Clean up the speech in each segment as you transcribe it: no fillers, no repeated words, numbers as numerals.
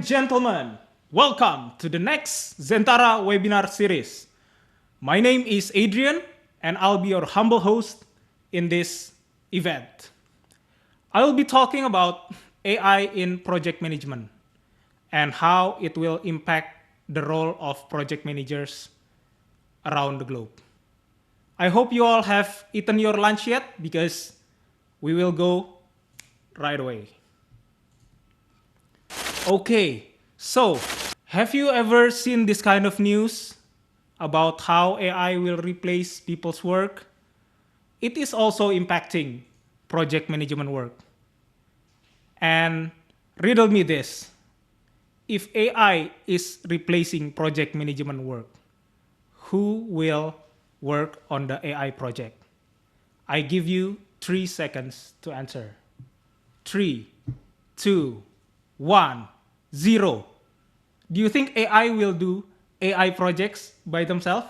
and gentlemen, welcome to the next Zentara webinar series. My name is Adrian, and I'll be your humble host in this event. I will be talking about AI in project management and how it will impact the role of project managers around the globe. I hope you all have eaten your lunch yet, because we will go right away. Okay, so have you ever seen this kind of news about how AI will replace people's work? It is also impacting project management work. And riddle me this: if AI is replacing project management work, who will work on the AI project? I give you 3 seconds to answer. 3, 2, 1, 0. Do you think AI will do AI projects by themselves?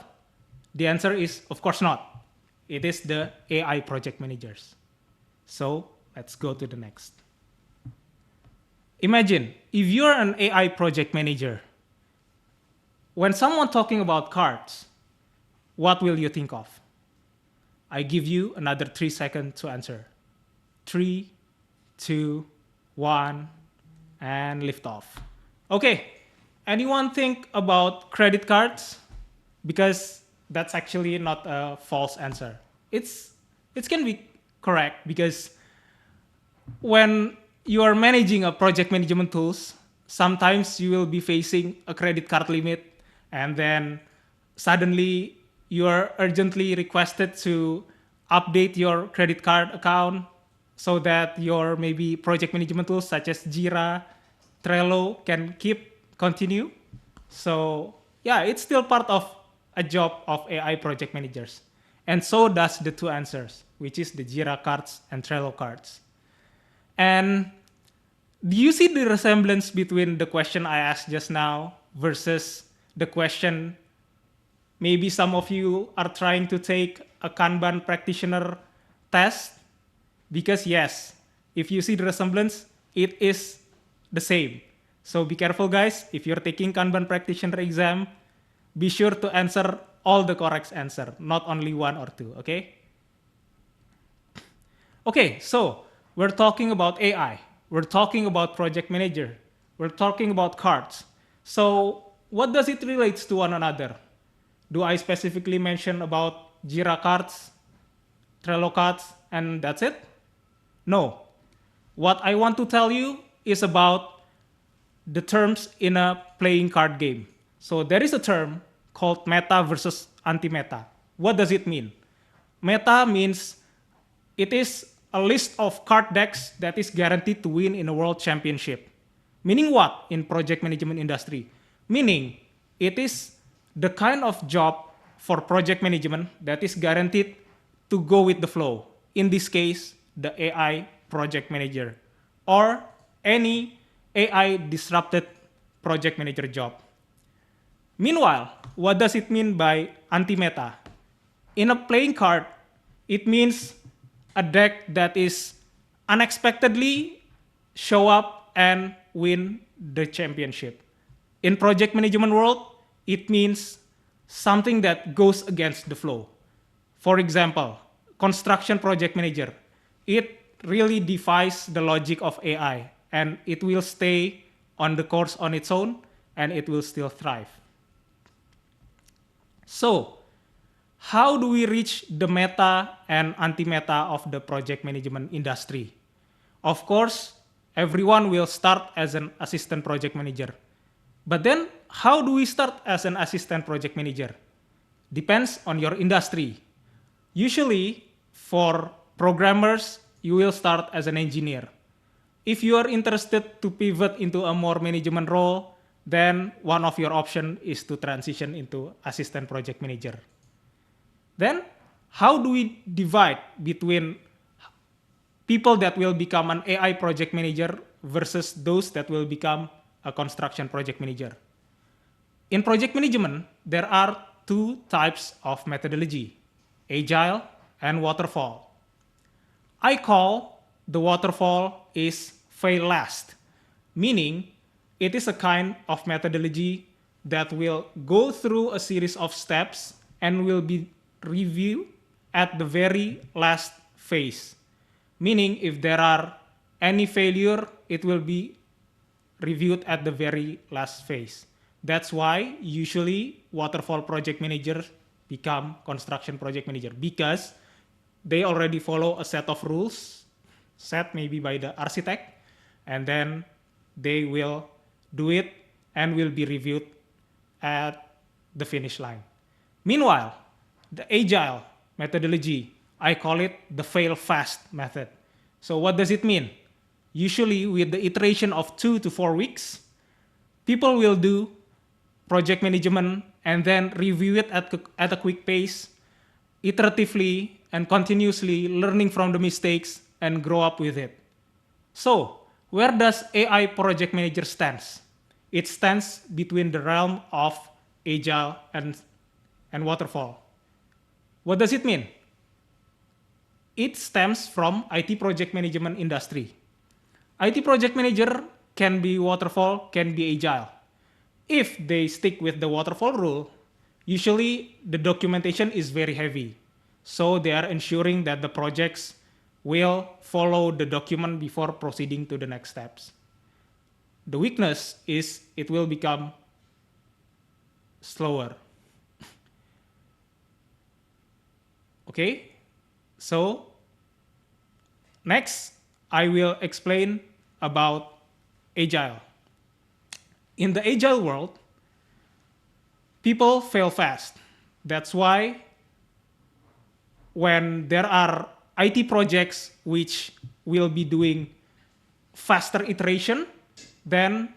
The answer is, of course not. It is the AI project managers. So let's go to the next. Imagine if you're an AI project manager. When someone talking about cards, what will you think of? I give you another 3 seconds to answer. 3, 2, 1, and lift off. Okay, anyone think about credit cards? Because that's actually not a false answer. It can be correct, because when you are managing a project management tools, sometimes you will be facing a credit card limit, and then suddenly you are urgently requested to update your credit card account so that your maybe project management tools such as Jira, Trello can continue. So yeah, it's still part of a job of AI project managers. And so does the 2 answers, which is the Jira cards and Trello cards. And do you see the resemblance between the question I asked just now versus the question maybe some of you are trying to take a Kanban practitioner test? Because yes, if you see the resemblance, it is the same. So be careful, guys. If you're taking Kanban practitioner exam, be sure to answer all the correct answer, not only 1 or 2, okay? Okay, so we're talking about AI. We're talking about project manager. We're talking about cards. So what does it relate to one another? Do I specifically mention about Jira cards, Trello cards, and that's it? No. What I want to tell you is about the terms in a playing card game. So there is a term called meta versus anti-meta. What does it mean? Meta means it is a list of card decks that is guaranteed to win in a world championship. Meaning what in project management industry? Meaning it is the kind of job for project management that is guaranteed to go with the flow. In this case, the AI project manager or any AI disrupted project manager job. Meanwhile, what does it mean by anti-meta? In a playing card, it means a deck that is unexpectedly show up and win the championship. In project management world, it means something that goes against the flow. For example, construction project manager. It really defies the logic of AI, and it will stay on the course on its own, and it will still thrive. So how do we reach the meta and anti-meta of the project management industry? Of course, everyone will start as an assistant project manager. But then, how do we start as an assistant project manager? Depends on your industry. Usually, for programmers, you will start as an engineer. If you are interested to pivot into a more management role, then one of your options is to transition into assistant project manager. Then, how do we divide between people that will become an AI project manager versus those that will become a construction project manager? In project management, there are 2 types of methodology: agile and waterfall. I call the waterfall is fail last, meaning it is a kind of methodology that will go through a series of steps and will be reviewed at the very last phase. Meaning, if there are any failure, it will be reviewed at the very last phase. That's why usually waterfall project managers become construction project manager, because they already follow a set of rules set maybe by the architect, and then they will do it and will be reviewed at the finish line. Meanwhile, the agile methodology, I call it the fail fast method. So what does it mean? Usually with the iteration of 2 to 4 weeks, people will do project management and then review it at a quick pace, iteratively and continuously learning from the mistakes and grow up with it. So, where does AI project manager stands? It stands between the realm of agile and waterfall. What does it mean? It stems from IT project management industry. IT project manager can be waterfall, can be agile. If they stick with the waterfall rule, usually the documentation is very heavy. So they are ensuring that the projects will follow the document before proceeding to the next steps. The weakness is it will become slower. Okay, so next I will explain about agile. In the agile world, people fail fast. That's why when there are IT projects which will be doing faster iteration, then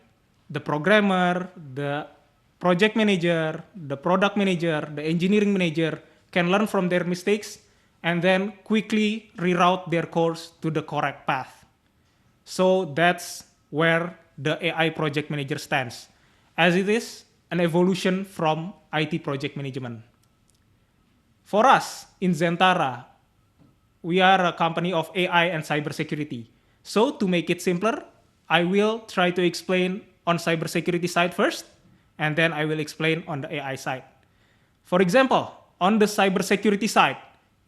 the programmer, the project manager, the product manager, the engineering manager can learn from their mistakes and then quickly reroute their course to the correct path. So that's where the AI project manager stands, as it is an evolution from IT project management. For us in Zentara, we are a company of AI and cybersecurity. So to make it simpler, I will try to explain on cybersecurity side first, and then I will explain on the AI side. For example, on the cybersecurity side,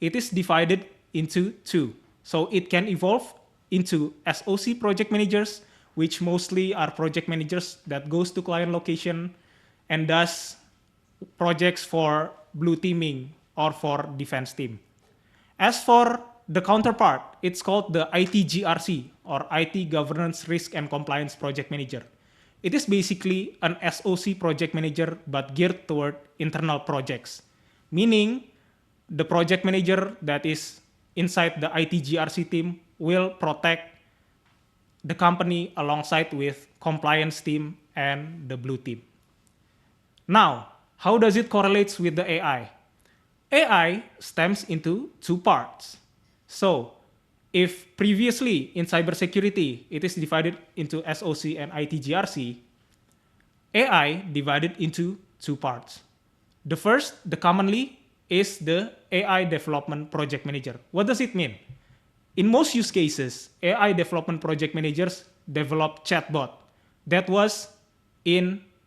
it is divided into two. So it can evolve into SOC project managers, which mostly are project managers that goes to client location and does projects for blue teaming or for defense team. As for the counterpart, it's called the ITGRC, or IT Governance, Risk and Compliance Project Manager. It is basically an SOC project manager but geared toward internal projects, meaning the project manager that is inside the ITGRC team will protect the company alongside with compliance team and the blue team. Now, how does it correlates with the AI? AI stems into two parts. So, if previously in cybersecurity it is divided into SOC and ITGRC, AI divided into two parts. The first, the commonly, is the AI development project manager. What does it mean? In most use cases, AI development project managers develop chatbot. That was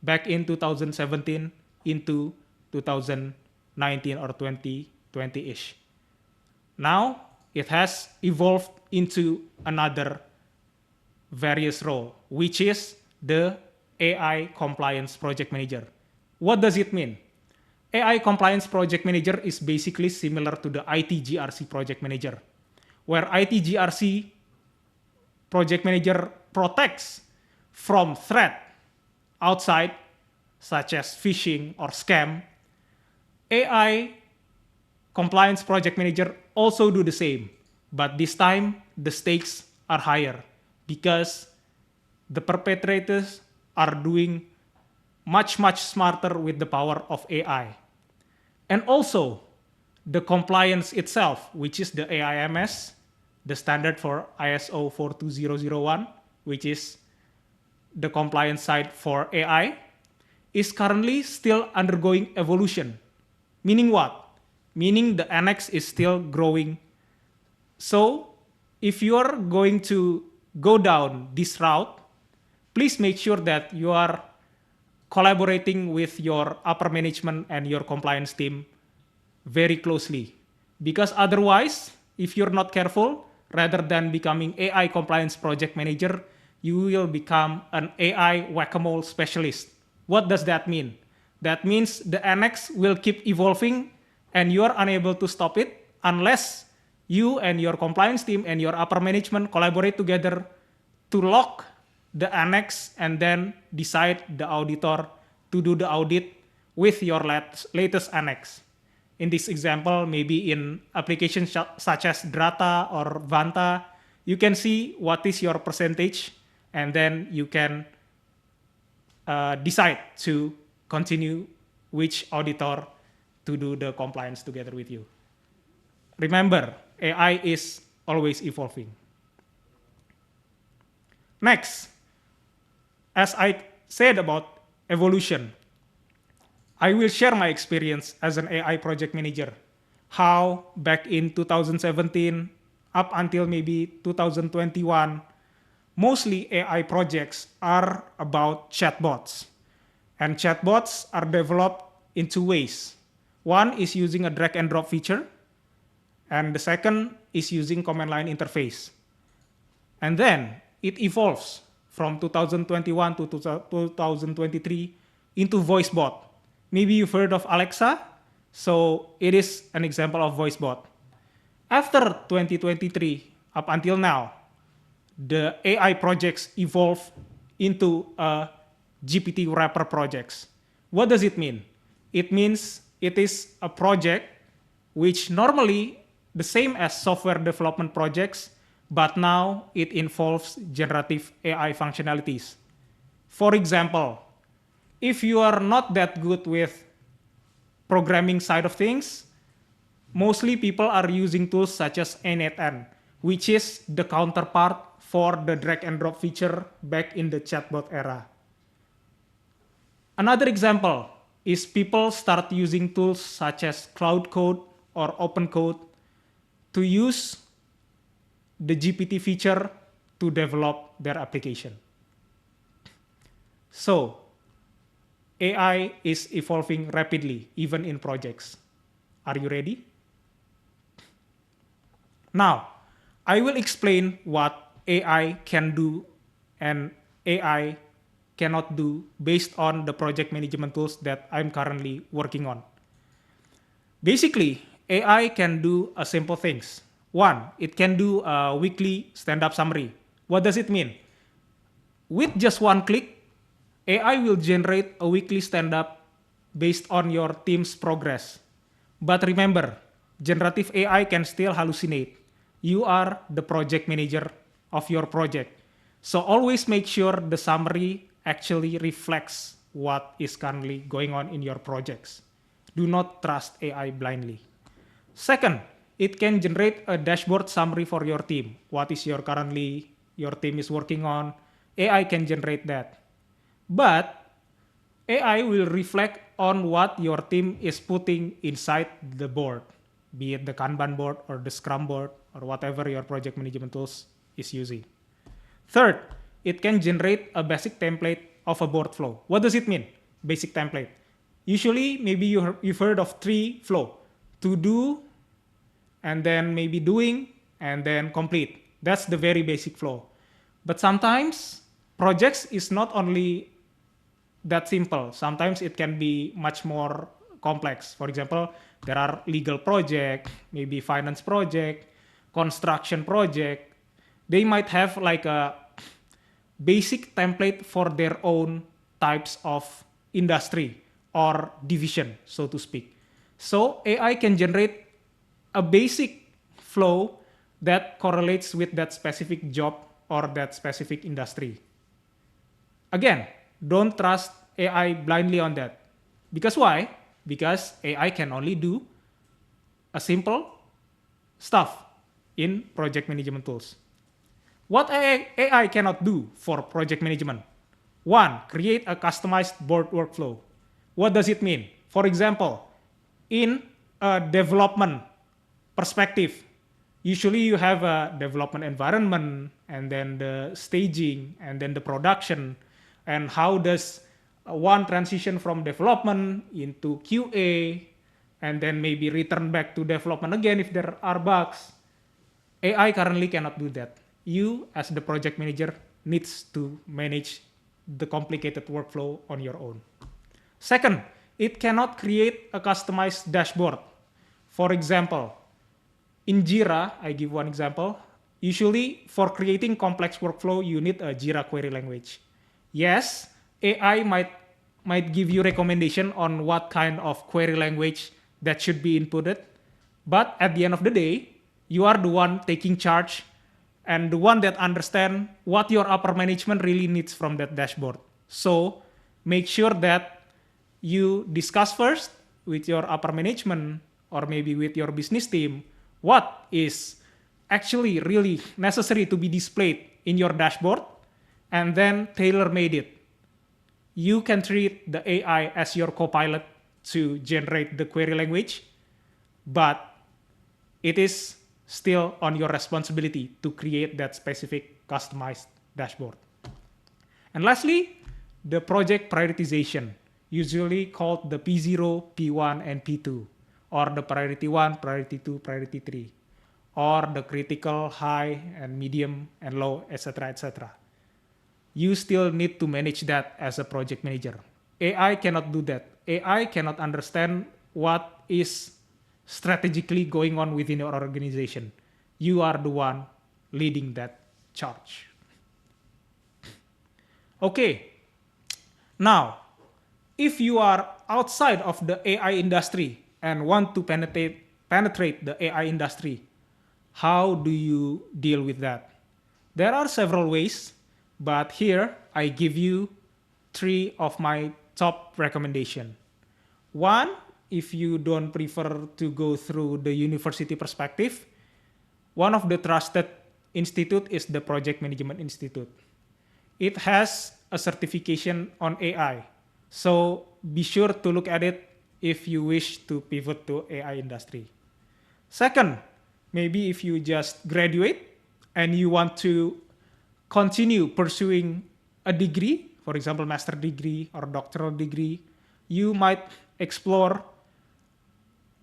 back in 2017 into 2019 or 2020-ish. Now, it has evolved into another various role, which is the AI compliance project manager. What does it mean? AI compliance project manager is basically similar to the ITGRC project manager, where ITGRC project manager protects from threat outside, such as phishing or scam. AI compliance project manager also do the same, but this time the stakes are higher because the perpetrators are doing much smarter with the power of AI. And also the compliance itself, which is the AIMS, the standard for ISO 42001, which is the compliance side for AI, is currently still undergoing evolution. Meaning what? Meaning the annex is still growing. So if you're going to go down this route, please make sure that you are collaborating with your upper management and your compliance team very closely. Because otherwise, if you're not careful, rather than becoming AI compliance project manager, you will become an AI whack-a-mole specialist. What does that mean? That means the annex will keep evolving and you are unable to stop it unless you and your compliance team and your upper management collaborate together to lock the annex and then decide the auditor to do the audit with your latest annex. In this example, maybe in applications such as Drata or Vanta, you can see what is your percentage, and then you can decide to continue which auditor to do the compliance together with you. Remember, AI is always evolving. Next, as I said about evolution, I will share my experience as an AI project manager. How back in 2017 up until maybe 2021, mostly AI projects are about chatbots. And chatbots are developed in two ways. One is using a drag and drop feature, and the second is using command line interface. And then it evolves from 2021 to 2023 into voice bot. Maybe you've heard of Alexa, so it is an example of voice bot. After 2023, up until now, the AI projects evolve into GPT wrapper projects. What does it mean? It means it is a project which normally the same as software development projects, but now it involves generative AI functionalities. For example, if you are not that good with programming side of things, mostly people are using tools such as n8n, which is the counterpart for the drag and drop feature back in the chatbot era. Another example is people start using tools such as Cloud Code or Open Code to use the GPT feature to develop their application. So, AI is evolving rapidly, even in projects. Are you ready? Now, I will explain what AI can do and AI cannot do based on the project management tools that I'm currently working on. Basically, AI can do a simple things. One, it can do a weekly stand-up summary. What does it mean? With just one click, AI will generate a weekly stand-up based on your team's progress. But remember, generative AI can still hallucinate. You are the project manager of your project. So always make sure the summary actually reflects what is currently going on in your projects. Do not trust AI blindly. Second, it can generate a dashboard summary for your team. What is your team is working on? AI can generate that. But AI will reflect on what your team is putting inside the board, be it the Kanban board or the Scrum board or whatever your project management tools is using. Third, it can generate a basic template of a board flow. What does it mean? Basic template. Usually, maybe you've heard of 3 flow: to do, and then maybe doing, and then complete. That's the very basic flow. But sometimes projects is not only that simple. Sometimes it can be much more complex. For example, there are legal project, maybe finance project, construction project. They might have like a basic template for their own types of industry or division, so to speak. So AI can generate a basic flow that correlates with that specific job or that specific industry. Again, don't trust AI blindly on that. Because why? Because AI can only do a simple stuff in project management tools. What AI cannot do for project management? One, create a customized board workflow. What does it mean? For example, in a development perspective, usually you have a development environment, and then the staging, and then the production. And how does one transition from development into QA, and then maybe return back to development again if there are bugs. AI currently cannot do that. You, as the project manager, needs to manage the complicated workflow on your own. Second, it cannot create a customized dashboard. For example, in Jira, I give one example. Usually, for creating complex workflow, you need a Jira query language. Yes, AI might give you recommendation on what kind of query language that should be inputted, but at the end of the day, you are the one taking charge and the one that understand what your upper management really needs from that dashboard. So make sure that you discuss first with your upper management or maybe with your business team what is actually really necessary to be displayed in your dashboard, and then tailor-made it. You can treat the AI as your co-pilot to generate the query language, but it is still on your responsibility to create that specific customized dashboard. And lastly, the project prioritization, usually called the P0, P1, and P2, or the priority 1, priority 2, priority 3, or the critical, high, and medium, and low, etc., etc. You still need to manage that as a project manager. AI cannot do that. AI cannot understand what is strategically going on within your organization. You are the one leading that charge. Okay, now, if you are outside of the AI industry and want to penetrate the AI industry, how do you deal with that? There are several ways, but here I give you 3 of my top recommendation. One, if you don't prefer to go through the university perspective, one of the trusted institute is the Project Management Institute. It has a certification on AI, so be sure to look at it if you wish to pivot to AI industry. Second, maybe if you just graduate and you want to continue pursuing a degree, for example, master degree or doctoral degree, you might explore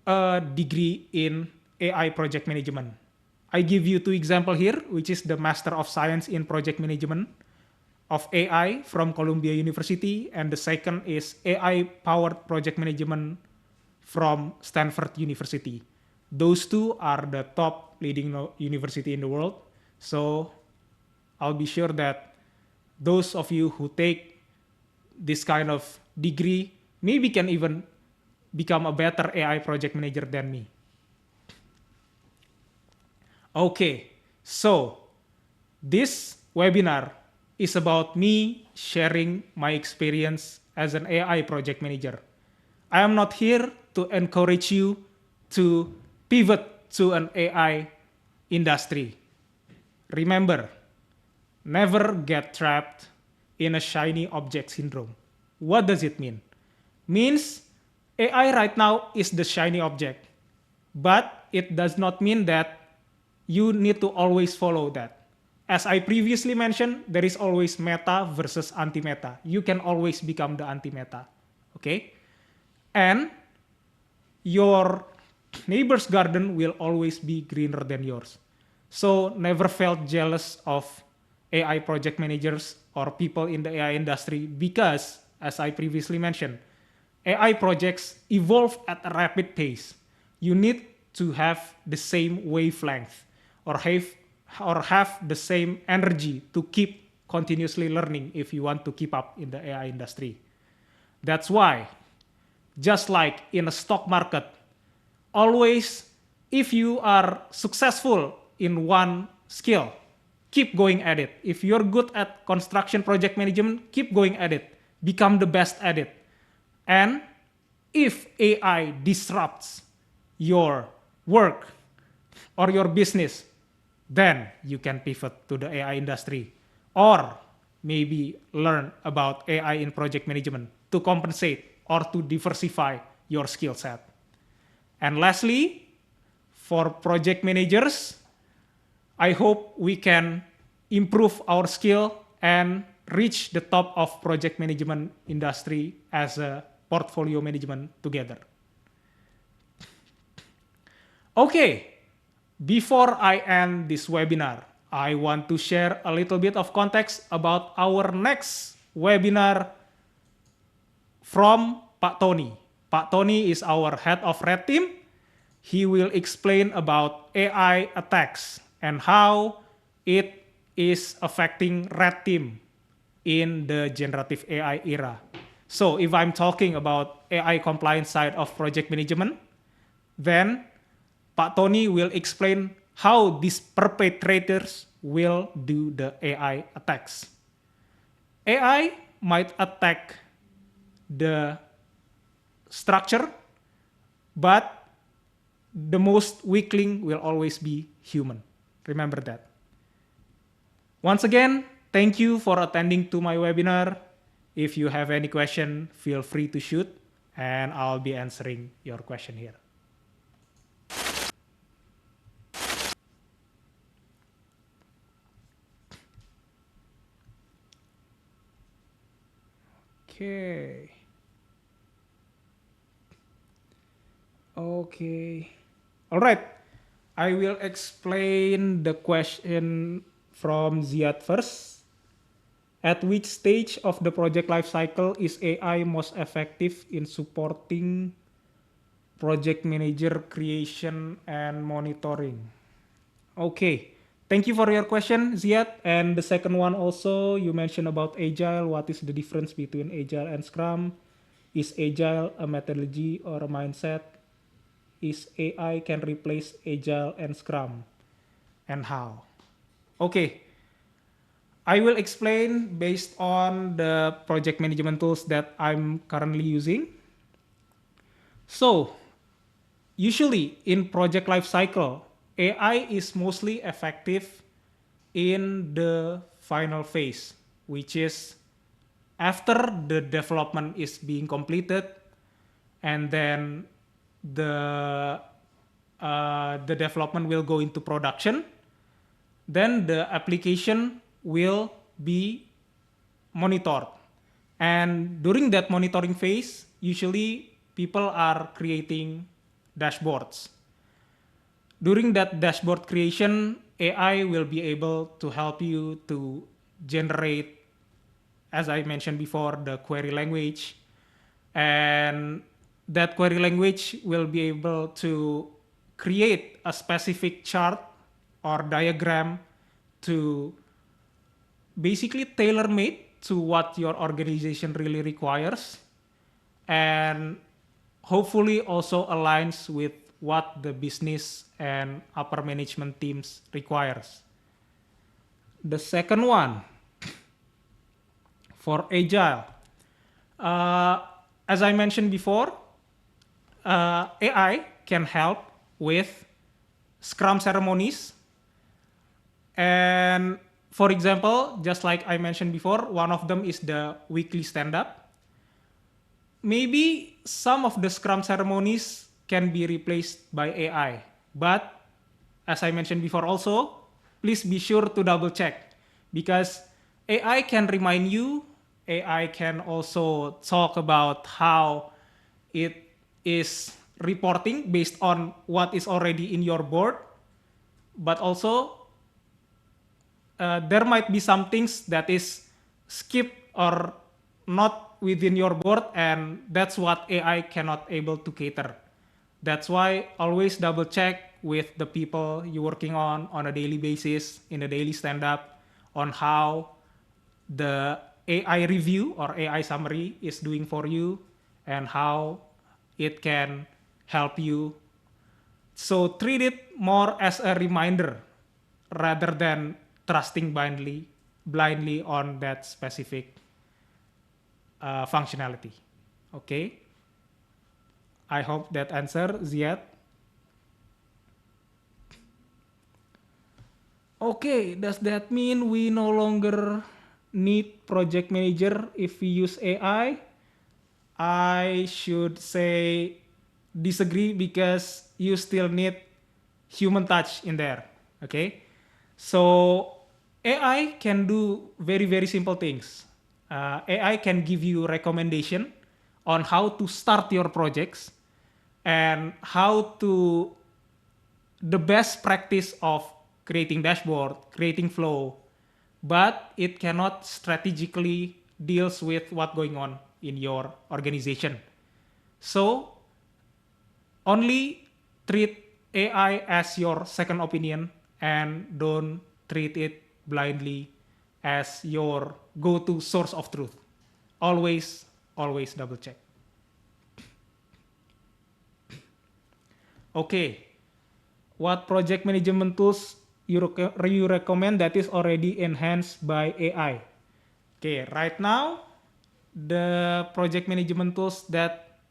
a degree in AI project management. I give you 2 examples here, which is the Master of Science in Project Management of AI from Columbia University, and the second is AI-powered project management from Stanford University. Those 2 are the top leading university in the world, so I'll be sure that those of you who take this kind of degree maybe can even become a better AI project manager than me. Okay, so this webinar is about me sharing my experience as an AI project manager. I am not here to encourage you to pivot to an AI industry. Remember, never get trapped in a shiny object syndrome. What does it mean? Means AI right now is the shiny object, but it does not mean that you need to always follow that. As I previously mentioned, there is always meta versus anti-meta. You can always become the anti-meta, okay? And your neighbor's garden will always be greener than yours. So never felt jealous of AI project managers or people in the AI industry because, as I previously mentioned, AI projects evolve at a rapid pace. You need to have the same wavelength or have the same energy to keep continuously learning if you want to keep up in the AI industry. That's why, just like in a stock market, always if you are successful in one skill, keep going at it. If you're good at construction project management, keep going at it. Become the best at it. And if AI disrupts your work or your business, then you can pivot to the AI industry or maybe learn about AI in project management to compensate or to diversify your skill set. And lastly, for project managers, I hope we can improve our skill and reach the top of project management industry as a portfolio management together. Okay, before I end this webinar, I want to share a little bit of context about our next webinar from Pak Tony. Pak Tony is our head of red team. He will explain about AI attacks and how it is affecting red team in the generative AI era. So if I'm talking about AI compliance side of project management, then Pak Tony will explain how these perpetrators will do the AI attacks. AI might attack the structure, but the most weakling will always be human. Remember that. Once again, thank you for attending to my webinar. If you have any question, feel free to shoot, and I'll be answering your question here. Okay. Okay. All right. I will explain the question from Ziad first. At which stage of the project lifecycle is AI most effective in supporting project manager creation and monitoring? Okay. Thank you for your question, Ziad. And the second one also, you mentioned about Agile. What is the difference between Agile and Scrum? Is Agile a methodology or a mindset? Is AI can replace Agile and Scrum? And how? Okay. I will explain based on the project management tools that I'm currently using. So, usually in project lifecycle, AI is mostly effective in the final phase, which is after the development is being completed, and then the development will go into production, then the application will be monitored. And during that monitoring phase, usually people are creating dashboards. During that dashboard creation, AI will be able to help you to generate, as I mentioned before, the query language. And that query language will be able to create a specific chart or diagram to basically tailor-made to what your organization really requires, and hopefully also aligns with what the business and upper management teams requires. The second one, for Agile, as I mentioned before, AI can help with Scrum ceremonies. And for example, just like I mentioned before, one of them is the weekly stand-up. Maybe some of the Scrum ceremonies can be replaced by AI. But as I mentioned before also, please be sure to double check, because AI can remind you, AI can also talk about how it is reporting based on what is already in your board, but also there might be some things that is skipped or not within your board, and that's what AI cannot able to cater. That's why always double check with the people you're working on a daily basis, in a daily stand-up, on how the AI review or AI summary is doing for you and how it can help you. So treat it more as a reminder rather than trusting blindly on that specific functionality. Okay. I hope that answer, Ziad. Okay, does that mean we no longer need project manager if we use AI? I should say disagree, because you still need human touch in there. Okay, so AI can do very, very simple things. AI can give you recommendation on how to start your projects and how to the best practice of creating dashboard, creating flow, but it cannot strategically deals with what going on in your organization. So only treat AI as your second opinion and don't treat it blindly as your go-to source of truth. Always, always double check. Okay, what project management tools you recommend that is already enhanced by AI? Okay, right now, the project management tools that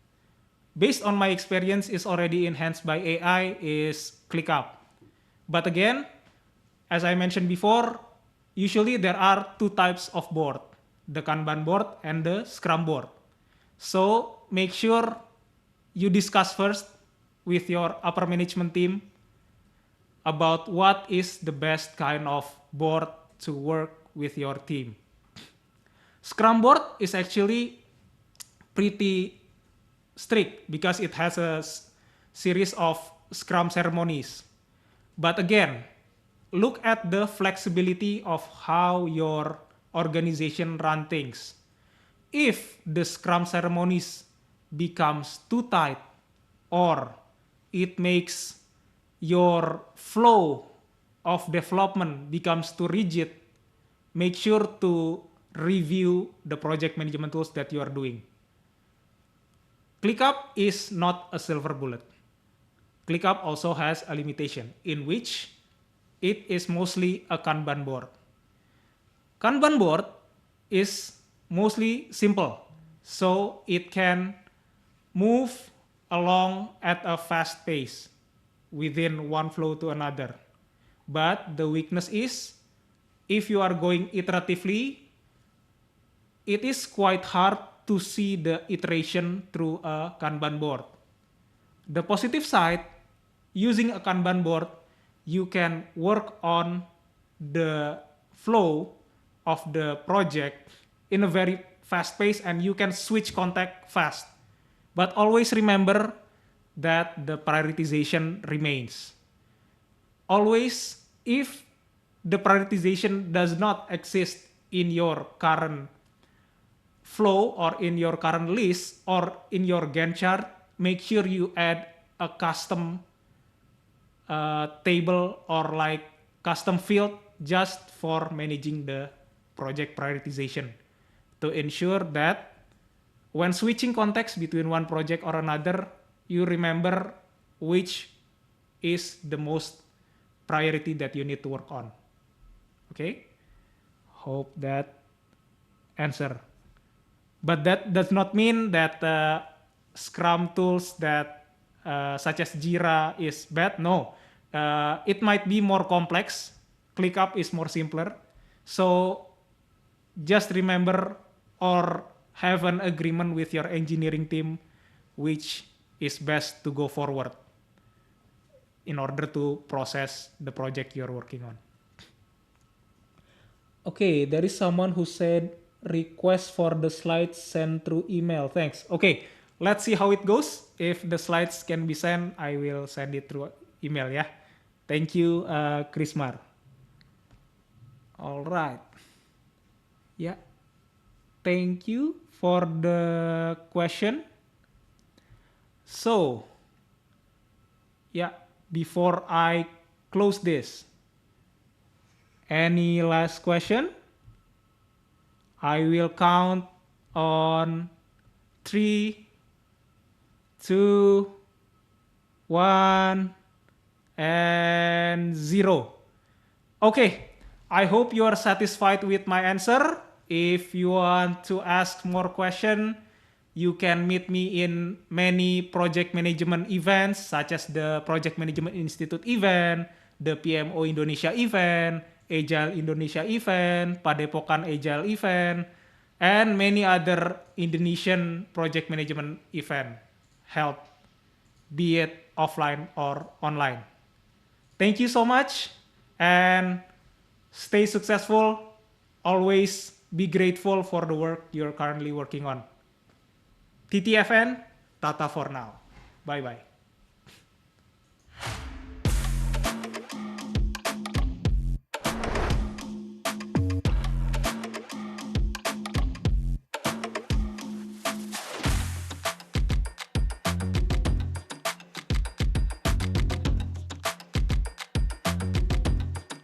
based on my experience is already enhanced by AI is ClickUp. But again, as I mentioned before, usually there are two types of board, the Kanban board and the Scrum board. So make sure you discuss first with your upper management team about what is the best kind of board to work with your team. Scrum board is actually pretty strict because it has a series of Scrum ceremonies. But again, look at the flexibility of how your organization run things. If the Scrum ceremonies becomes too tight or it makes your flow of development becomes too rigid, make sure to review the project management tools that you are doing. ClickUp is not a silver bullet. ClickUp also has a limitation in which it is mostly a Kanban board. Kanban board is mostly simple, so it can move along at a fast pace within one flow to another. But the weakness is if you are going iteratively, it is quite hard to see the iteration through a Kanban board. The positive side, using a Kanban board, you can work on the flow of the project in a very fast pace and you can switch contact fast. But always remember that the prioritization remains. Always, if the prioritization does not exist in your current flow or in your current list or in your Gantt chart, make sure you add a custom table or like custom field just for managing the project prioritization to ensure that when switching context between one project or another, you remember which is the most priority that you need to work on. Okay? Hope that answer. But that does not mean that Scrum tools that such as Jira is bad. No, it might be more complex. ClickUp is more simpler. So just remember or have an agreement with your engineering team which is best to go forward in order to process the project you're working on. Okay, there is someone who said request for the slides sent through email. Thanks. Okay, let's see how it goes. If the slides can be sent, I will send it through email ya. Thank you, Krismar. All right. Yeah. Thank you for the question. So, yeah, before I close this, any last question? I will count on 3, 2, 1, and 0. Okay, I hope you are satisfied with my answer. If you want to ask more question, you can meet me in many project management events such as the Project Management Institute event, the PMO Indonesia event, Agile Indonesia event, Padepokan Agile event, and many other Indonesian project management event held, be it offline or online. Thank you so much and Stay successful. Always be grateful for the work you're currently working on. TTFN, Tata for now. Bye-bye.